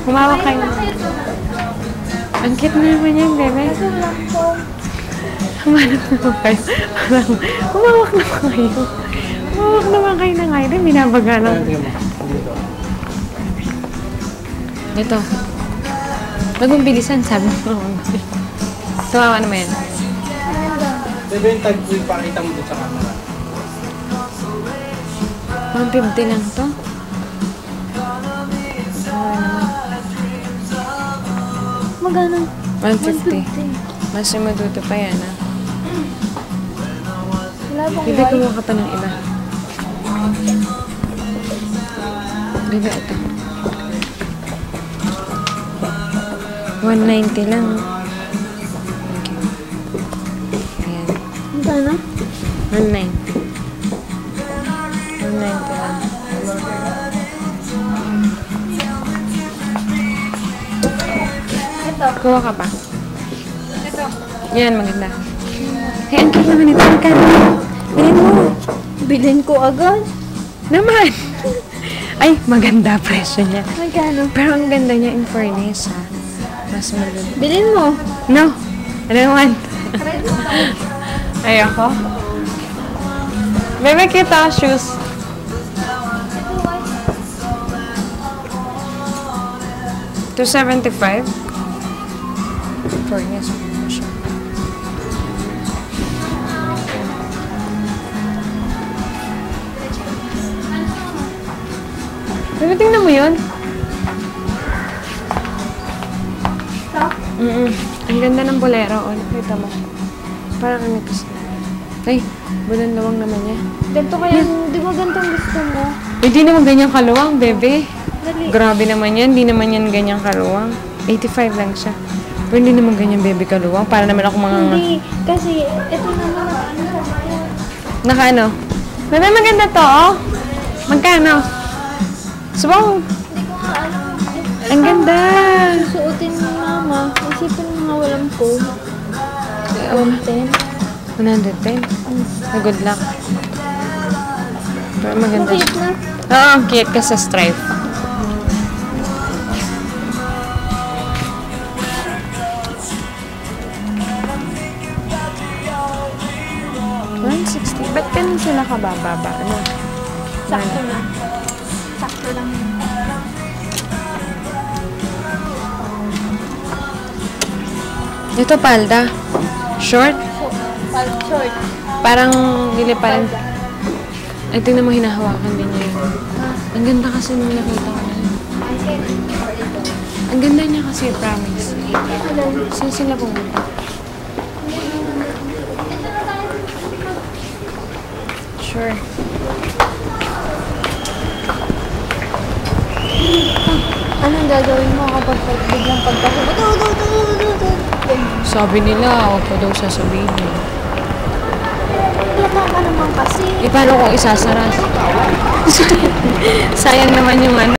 Humawak kayo. Ang cute naman yan, bebe. Humanap naman kayo. Humawak naman kayo. Humawak naman kayo ng item. Binabaga lang. Ito. Huwag mong bilisan, sabi mo. Tumawa naman yan. Bebe, yung tag ko ipakita mo doon sa camera. 150 lang to. Magana? 150. Mas maduto pa yan, ha? Wala bang Bebe, kumuha ka pa ng iba. Bebe, ito. 190 lang. Ayan. Magana? 190. 190 lang. Ito. Kuha ka pa. Ito. Yan, maganda. Hey, ang cute naman ito. Magkano? Bilhin mo. Bilhin ko agad. Naman. Ay, maganda presyo niya. Magkano? Pero ang ganda niya in fairness, ha? Mas maganda. Bilhin mo. No. I don't want. Ayoko. Bebe, kita shoes. $275. Fairness, maganda siya. Bebe, tingnan mo yun. Ang ganda ng bolero. O, nakita mo. Parang ano ito sila. Ay, bulan lawang naman niya. Ganito kaya, di ba ganitong gusto mo? Hindi naman ganyang kaluwang, bebe. Dali. Grabe naman yan. Hindi naman yan ganyang kaluwang. 85 lang siya. Pero hindi naman ganyan, bebe, kaluwang. Para naman ako mga... Hindi, kasi ito naman ano sa maya. Naka ano? Bebe, maganda to, oh. Magkano? Subong. Hindi ko nga alam. Ang ganda. Susuotin ni mama. Isipin mo nga walang phone. 110. 110. Good luck. Pero maganda Cute siya. na. Oo, ang cute ka sa stripe. $160. Ba't ganun sila kabababa? Ano? Sakto na. Sakto lang yun. Ito palda. Short. Short. Parang nilipalan. Ay, tingnan mo, hinahawakan din niya yun. Ang ganda kasi nung nakita ko na yun. Ang ganda niya kasi, promise. Saan sila pumunta? Sure. Anong gagawin mo kapag biglang pagkasabot? Sabi nila, huwag ko daw sasabihin. Lata ka naman kasi. Eh, paano kung isasara? Sayang naman yung ano.